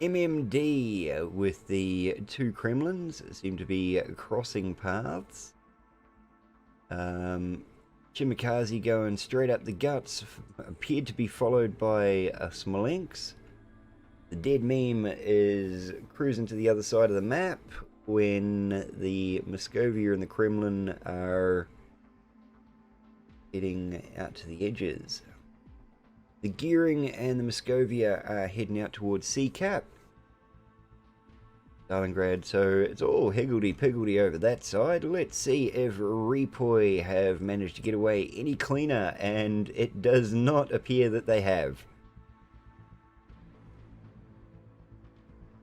MMD with the two Kremlins seem to be crossing paths. Chimikaze going straight up the guts, appeared to be followed by a Smolensk. The dead meme is cruising to the other side of the map when the Moscovia and the Kremlin are getting out to the edges. The Gearing and the Moscovia are heading out towards Sea Cap, Stalingrad, so it's all higgledy-piggledy over that side. Let's see if REPOI have managed to get away any cleaner, and it does not appear that they have.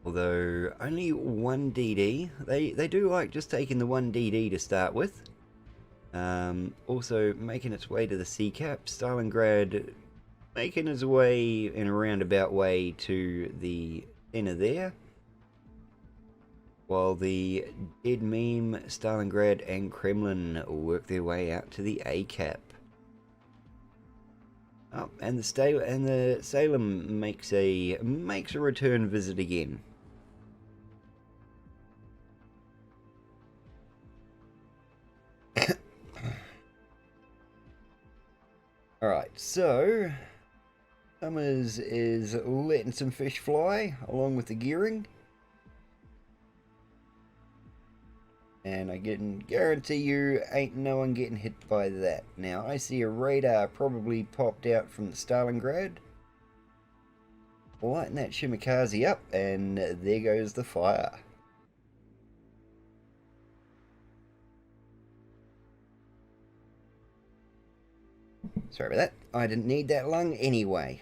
Although, only one DD. They do like just taking the one DD to start with. Also, making its way to the Sea Cap. Stalingrad making his way in a roundabout way to the center there. While the dead meme, Stalingrad and Kremlin work their way out to the A Cap. Oh, and the Salem makes a return visit again. Alright, so Summers is letting some fish fly along with the Gearing. And I can guarantee you ain't no one getting hit by that. Now, I see a radar probably popped out from the Stalingrad. Lighting that Chimikaze up, and there goes the fire. Sorry about that. I didn't need that lung anyway.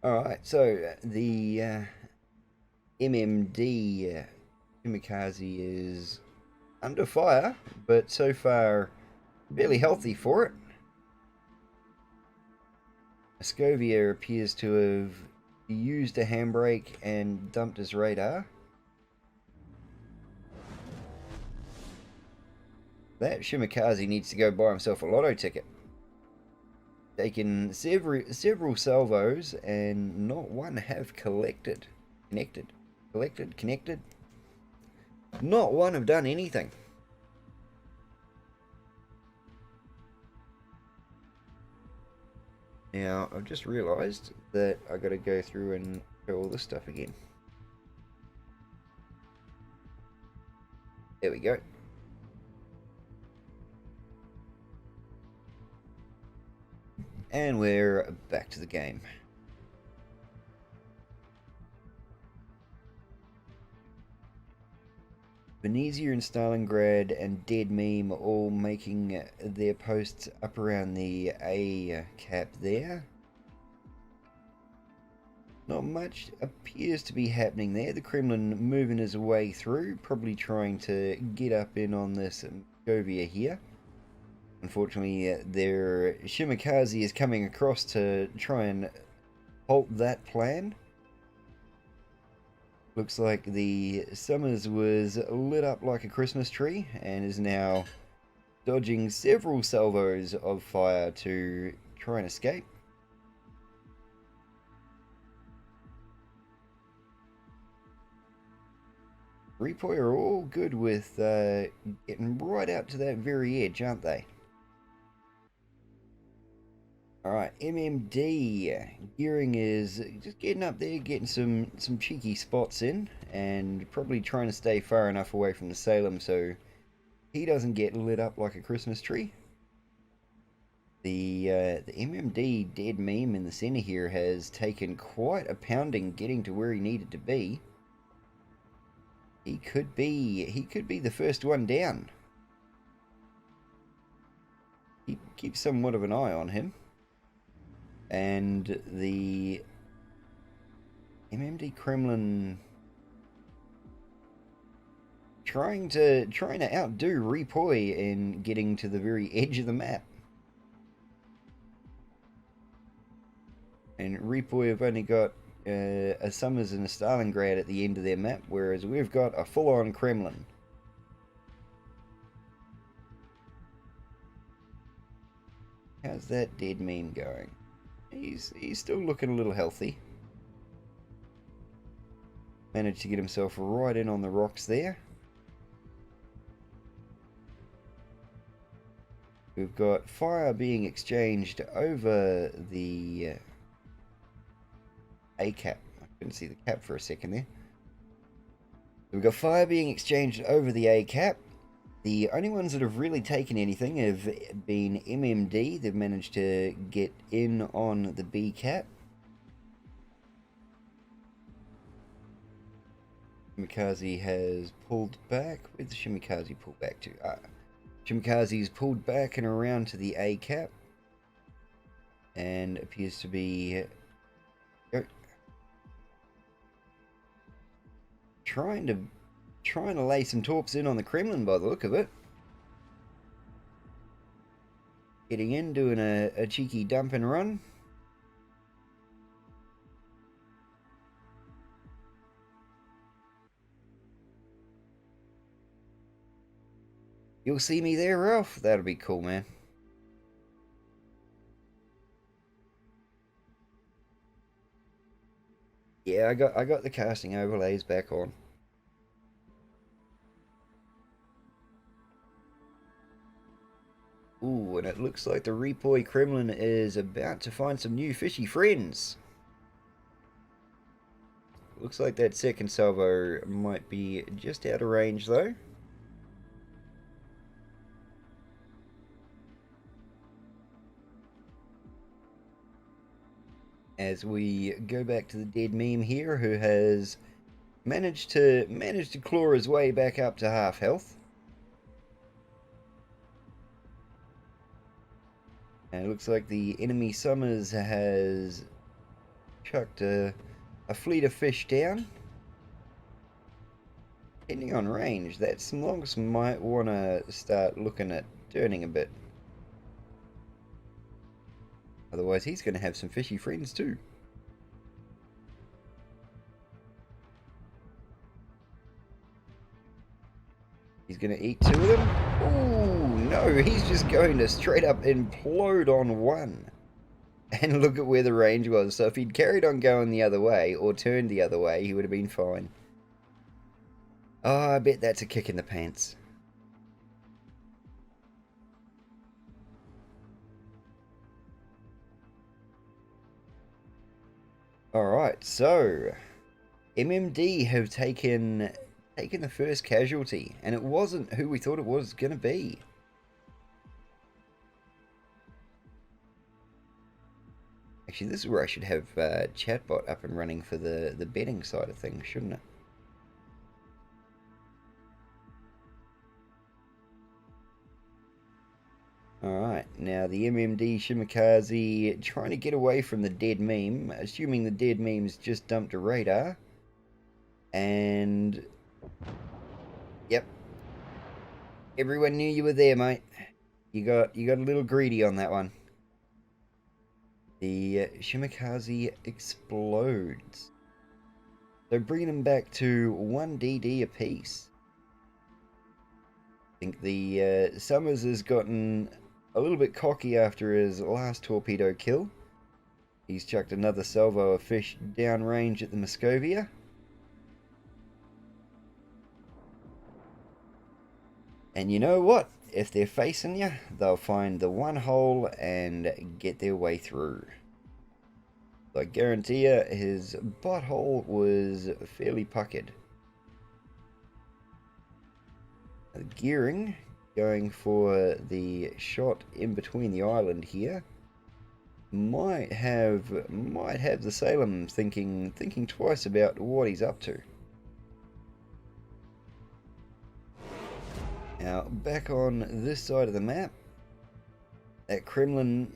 Alright, so the MMD Chimikaze is under fire, but so far fairly healthy for it. Moscovia appears to have used a handbrake and dumped his radar. That Chimikaze needs to go buy himself a lotto ticket. Taken several salvos and not one have connected. Not one have done anything. Now, I've just realised that I've got to go through and show all this stuff again. There we go. And we're back to the game. Venezia and Stalingrad and Dead Meme all making their posts up around the A cap there. Not much appears to be happening there. The Kremlin moving his way through, probably trying to get up in on this Moscovia here. Unfortunately, their Chimikaze is coming across to try and halt that plan. Looks like the Summers was lit up like a Christmas tree and is now dodging several salvos of fire to try and escape. REPOI are all good with getting right out to that very edge, aren't they? Alright, MMD. Gearing is just getting up there, getting some cheeky spots in, and probably trying to stay far enough away from the Salem so he doesn't get lit up like a Christmas tree. The MMD dead meme in the center here has taken quite a pounding getting to where he needed to be. He could be the first one down. Keep somewhat of an eye on him. And the MMD Kremlin trying to outdo REPOI in getting to the very edge of the map. And REPOI have only got a Summers and a Stalingrad at the end of their map, whereas we've got a full-on Kremlin. How's that dead meme going? He's still looking a little healthy. Managed to get himself right in on the rocks there. We've got fire being exchanged over the A cap. I couldn't see the cap for a second there. We've got fire being exchanged over the A cap. The only ones that have really taken anything have been MMD. They've managed to get in on the B cap. Shimikaze has pulled back. Where'd the Shimikaze pull back to? Shimikaze's pulled back and around to the A cap. And appears to be trying to lay some torps in on the Kremlin by the look of it. Getting in, doing a cheeky dump and run. You'll see me there, Ralph. That'll be cool, man. Yeah, I got the casting overlays back on. Ooh, and it looks like the REPOI Kremlin is about to find some new fishy friends. Looks like that second salvo might be just out of range though. As we go back to the dead meme here, who has managed to claw his way back up to half health. And it looks like the enemy Summers has chucked a fleet of fish down. Depending on range, that Smlogs might want to start looking at turning a bit. Otherwise, he's going to have some fishy friends too. He's going to eat two of them. Ooh, no, he's just going to straight up implode on one. And look at where the range was. So if he'd carried on going the other way, or turned the other way, he would have been fine. Oh, I bet that's a kick in the pants. Alright, so MMD have taken the first casualty, and it wasn't who we thought it was going to be. Actually, this is where I should have chatbot up and running for the betting side of things, shouldn't it? Alright, now the MMD Shimikaze trying to get away from the dead meme, assuming the dead meme's just dumped a radar. And yep. Everyone knew you were there, mate. You got a little greedy on that one. The Shimikaze explodes. So bringing him back to 1 DD apiece. I think the Summers has gotten a little bit cocky after his last torpedo kill. He's chucked another salvo of fish downrange at the Moscovia. And you know what? If they're facing you, they'll find the one hole and get their way through. I guarantee you, his butthole was fairly puckered. The gearing, going for the shot in between the island here, might have the Salem thinking twice about what he's up to. Now, back on this side of the map, that Kremlin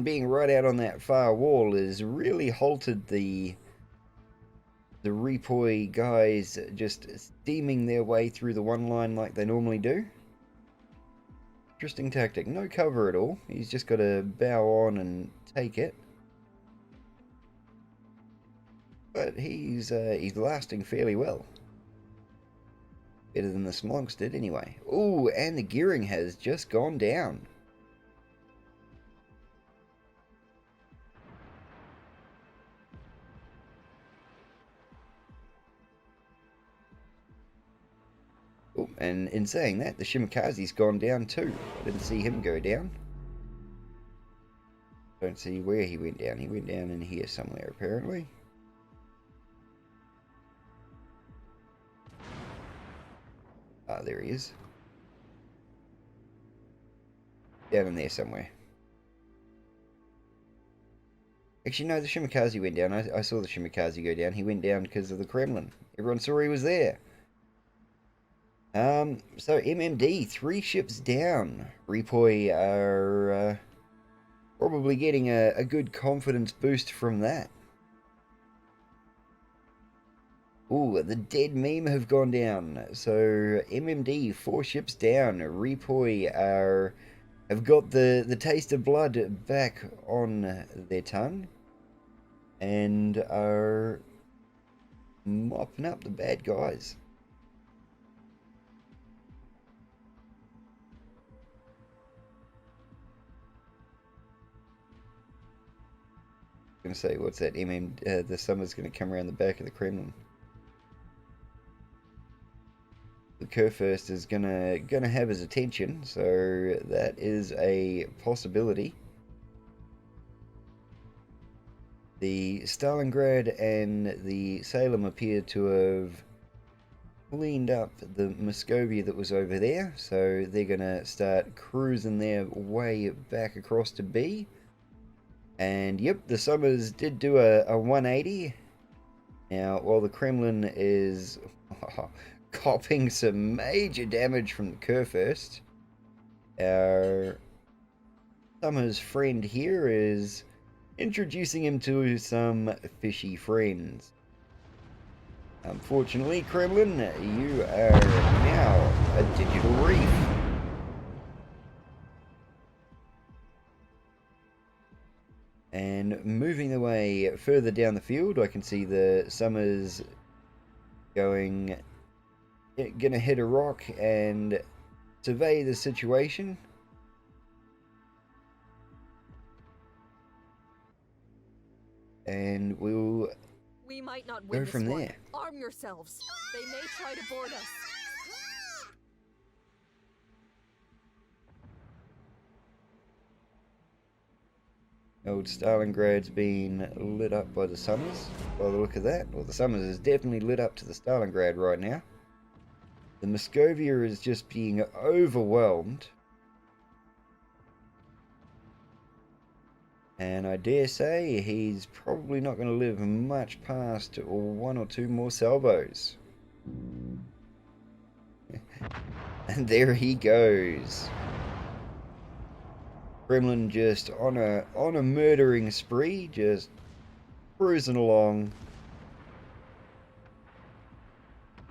being right out on that far wall has really halted the REPOI guys just steaming their way through the one line like they normally do. Interesting tactic. No cover at all. He's just got to bow on and take it. But he's lasting fairly well. Better than the Smlogs did anyway. Ooh, and the gearing has just gone down. and in saying that, the Shimikaze's gone down too. I didn't see him go down. Don't see where he went down. He went down in here somewhere, apparently. Ah, there he is. Down in there somewhere. Actually, no, the Shimikaze went down. I saw the Shimikaze go down. He went down because of the Kremlin. Everyone saw he was there. So MMD, 3 ships down. REPOI are probably getting a good confidence boost from that. Ooh, the dead meme have gone down. So MMD, 4 ships down. REPOI have got the taste of blood back on their tongue and are mopping up the bad guys. Gonna say, what's that? The summer's gonna come around the back of the Kremlin. The Kurfürst is gonna have his attention, so that is a possibility. The Stalingrad and the Salem appear to have cleaned up the Muscovia that was over there, so they're gonna start cruising their way back across to B. And yep, the Summers did do a 180. Now, while the Kremlin is copping some major damage from the Kurfürst, our Summers friend here is introducing him to some fishy friends. Unfortunately, Kremlin, you are now a digital reef. And moving the way further down the field, I can see the Summers gonna hit a rock and survey the situation. And we might not win go from there. Arm yourselves. They may try to board us. Old Stalingrad's been lit up by the Summers, by the look of that. Well, the Summers is definitely lit up to the Stalingrad right now. The Muscovia is just being overwhelmed. And I dare say he's probably not going to live much past 1 or 2 more salvos. And there he goes. Kremlin just on a murdering spree, just cruising along.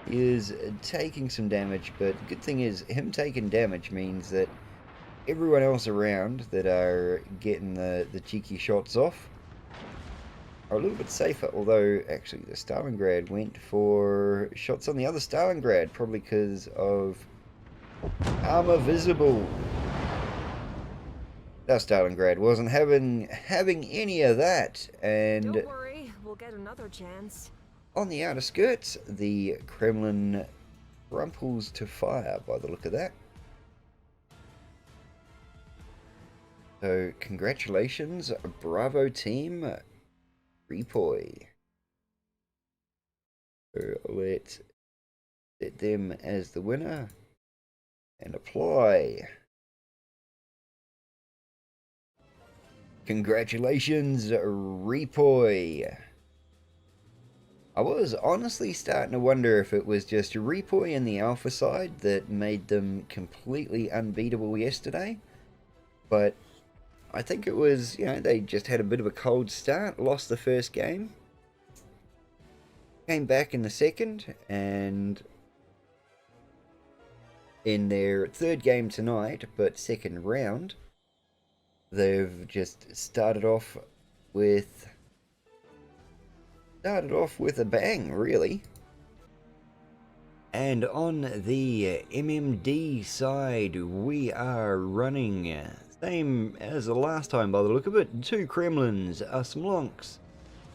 He is taking some damage, but the good thing is him taking damage means that everyone else around that are getting the cheeky shots off are a little bit safer. Although actually the Stalingrad went for shots on the other Stalingrad, probably because of armor visible. That Stalingrad wasn't having any of that, and don't worry, we'll get another chance. On the outer skirts, the Kremlin rumples to fire by the look of that. So congratulations, bravo team, REPOI. So let's set them as the winner and apply. Congratulations, REPOI. I was honestly starting to wonder if it was just REPOI and the Alpha side that made them completely unbeatable yesterday. But I think it was, they just had a bit of a cold start, lost the first game. Came back in the second, and in their third game tonight, but second round, they've just started off with a bang, really. And on the MMD side, we are running same as the last time by the look of it. 2 Kremlins, a Smolonks,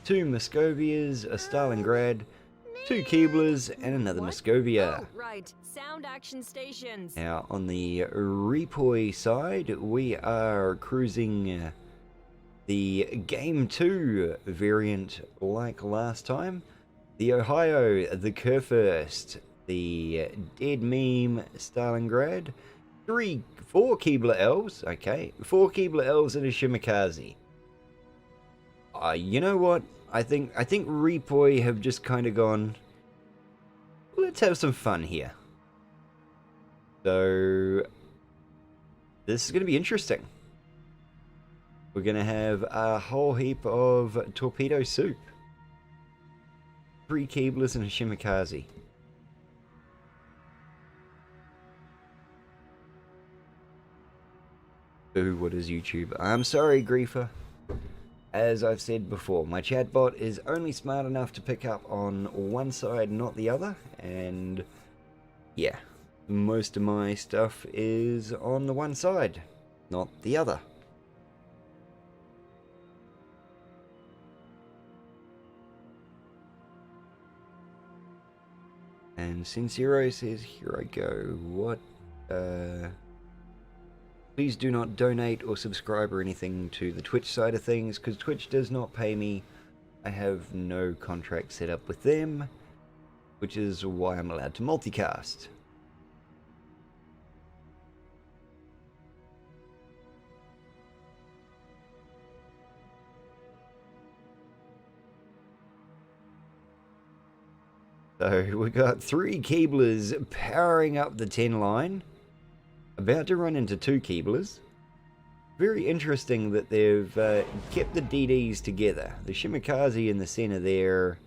2 Muscovias, a Stalingrad, 2 Keeblers, and another Muscovia. Oh, right. sound action stations. Now, on the REPOI side, we are cruising the Game 2 variant like last time. The Ohio, the Kurfürst, the Dead Meme, Stalingrad, 4 Keebler Elves, okay, 4 Keebler Elves and a Shimakaze. You know what? I think REPOI have just kind of gone, let's have some fun here. So, this is going to be interesting. We're going to have a whole heap of torpedo soup. 3 Keeblers and a Shimakaze. Ooh, what is YouTube? I'm sorry, Griefer. As I've said before, my chatbot is only smart enough to pick up on one side, not the other, and yeah, most of my stuff is on the one side, not the other. And Sincero says, here I go, what, please do not donate or subscribe or anything to the Twitch side of things, because Twitch does not pay me. I have no contract set up with them, which is why I'm allowed to multicast. So we got 3 Keeblers powering up the 10 line. About to run into 2 Keeblers. Very interesting that they've kept the DDs together. The Shimakaze in the center there,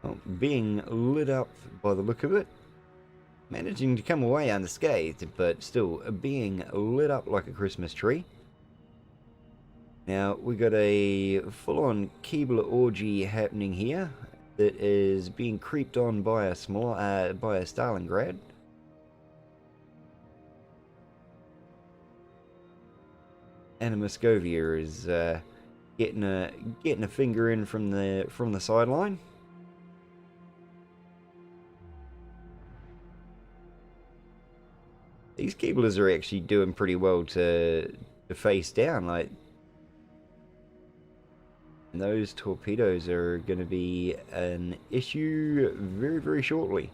well, being lit up by the look of it. Managing to come away unscathed, but still being lit up like a Christmas tree. Now, we got a full-on Keebler orgy happening here that is being creeped on by a Stalingrad. And a Muscovia is getting a finger in from the sideline. These Keeblers are actually doing pretty well to face down. Like, and those torpedoes are going to be an issue very, very shortly,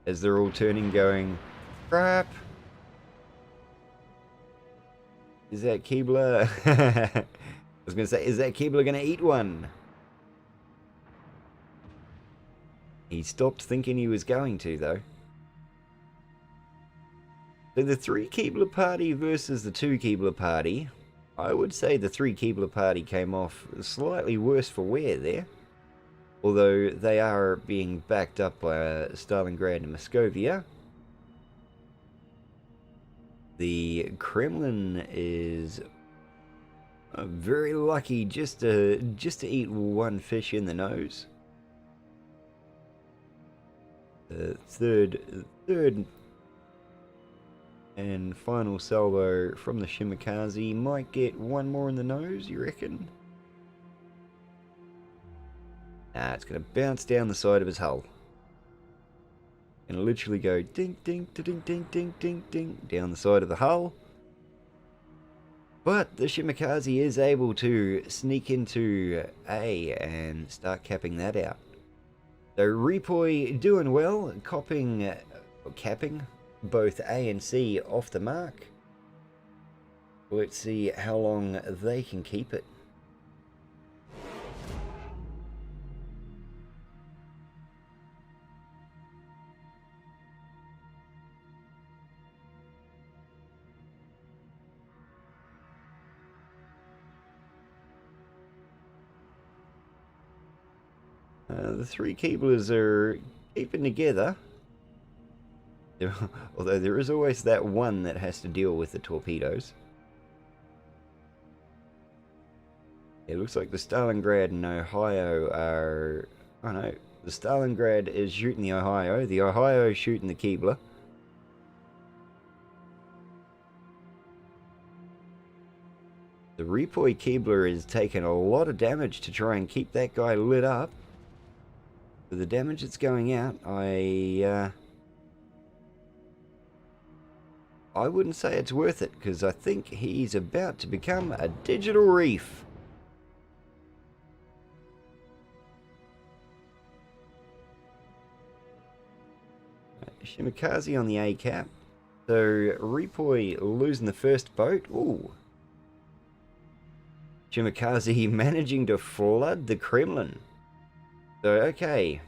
as they're all turning, going, crap. Is that Keebler? I was going to say, is that Keebler going to eat one? He stopped thinking he was going to, though. So the 3 Keebler party versus the 2 Keebler party. I would say the 3 Keebler party came off slightly worse for wear there. Although they are being backed up by Stalingrad and Muscovia. The Kremlin is very lucky just to eat 1 fish in the nose. The third and final salvo from the Shimakaze might get 1 more in the nose, you reckon? Nah, it's going to bounce down the side of his hull. And literally go ding, ding, ding, ding, ding, ding, ding, down the side of the hull. But the Shimakaze is able to sneak into A and start capping that out. So REPOI doing well, capping both A and C off the mark. Let's see how long they can keep it. The 3 Keeblers are keeping together. Although there is always that one that has to deal with the torpedoes. It looks like the Stalingrad and Ohio are... Oh no, the Stalingrad is shooting the Ohio is shooting the Keebler. The REPOI Keebler is taking a lot of damage to try and keep that guy lit up. For the damage that's going out, I I wouldn't say it's worth it, because I think he's about to become a digital reef. Shimakaze on the A cap. So REPOI losing the first boat. Ooh. Shimakaze managing to flood the Kremlin. So okay.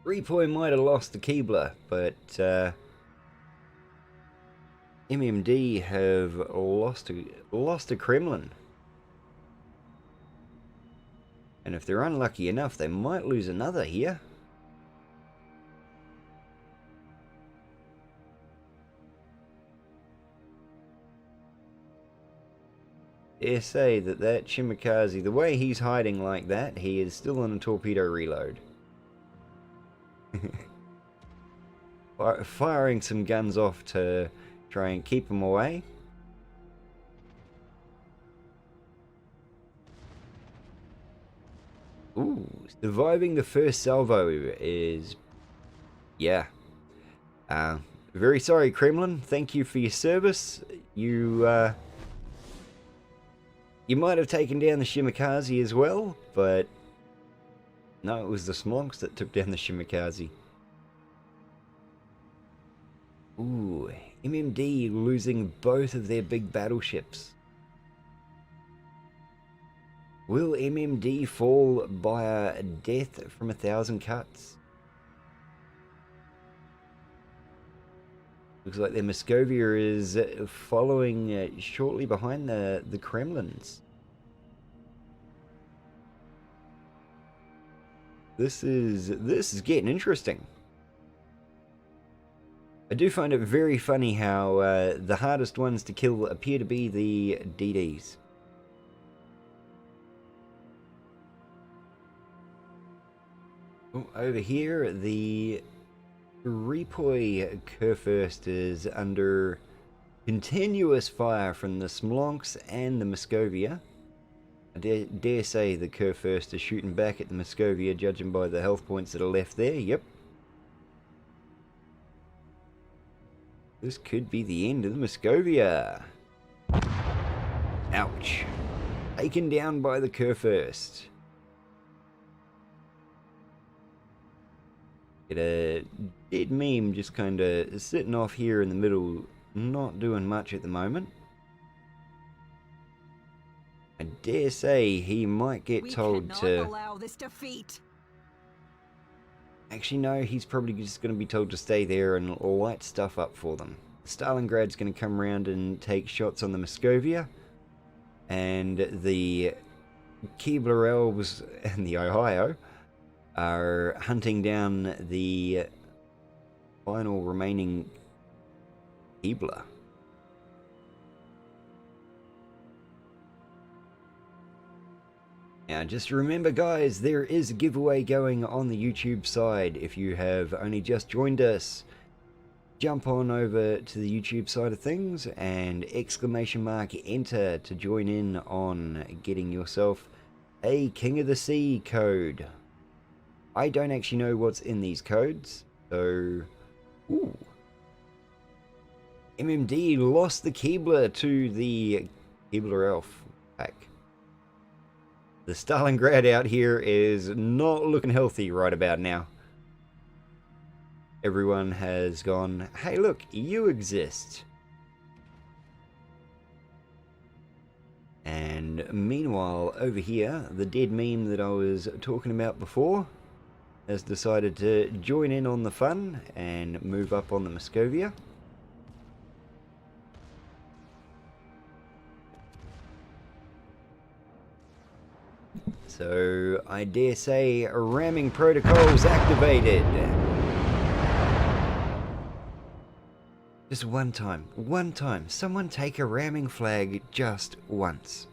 REPOI might have lost the Keebler, but MMD have lost a Kremlin. And if they're unlucky enough, they might lose another here. Dare say that Shimakaze, the way he's hiding like that, he is still on a torpedo reload. Firing some guns off to try and keep him away. Ooh, surviving the first salvo is... yeah. Very sorry, Kremlin. Thank you for your service. You might have taken down the Shimakaze as well, but... no, it was the Smolks that took down the Shimakaze. Ooh, MMD losing both of their big battleships. Will MMD fall by a death from 1,000 cuts? Looks like their Moscovia is following shortly behind the Kremlins. This is getting interesting. I do find it very funny how the hardest ones to kill appear to be the DDs. Oh, over here, the REPOI Kurfürst is under continuous fire from the Smolks and the Moscovia. I dare say the Kurfürst is shooting back at the Moscovia, judging by the health points that are left there. Yep. This could be the end of the Moscovia. Ouch. Taken down by the Kurfürst. Get a dead meme just kind of sitting off here in the middle, not doing much at the moment. I dare say he might get told to... allow this defeat. Actually, no, he's probably just going to be told to stay there and light stuff up for them. Stalingrad's going to come around and take shots on the Moscovia. And the Keebler Elves and the Ohio are hunting down the final remaining Keebler. Now, just remember, guys, there is a giveaway going on the YouTube side. If you have only just joined us, jump on over to the YouTube side of things and !enter to join in on getting yourself a King of the Sea code. I don't actually know what's in these codes, so... ooh. MMD lost the Keebler to the Keebler Elf pack. The Stalingrad out here is not looking healthy right about now. Everyone has gone, hey look, you exist. And meanwhile, over here, the dead meme that I was talking about before has decided to join in on the fun and move up on the Moscovia. So, I dare say, ramming protocols activated. Just one time, someone take a ramming flag just once.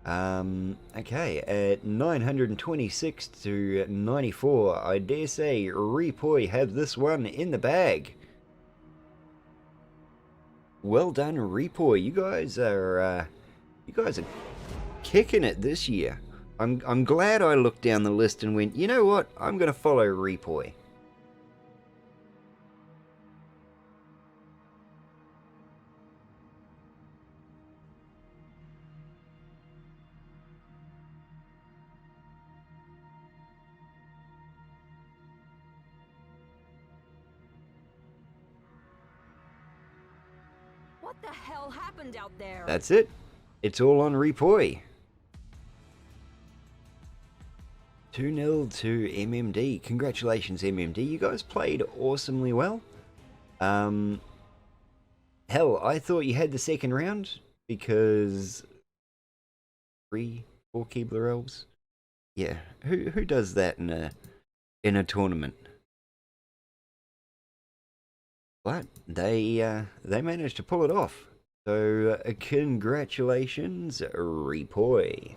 Okay, at 926 to 94, I dare say REPOI have this one in the bag. Well done, REPOI. You guys are kicking it this year. I'm glad I looked down the list and went, you know what? I'm going to follow REPOI. What the hell happened out there? That's it. It's all on REPOI. 2-0 to MMD. Congratulations, MMD. You guys played awesomely well. Hell, I thought you had the second round because 3-4 Keebler elves. Yeah, who does that in a tournament? But they managed to pull it off. So congratulations, REPOI.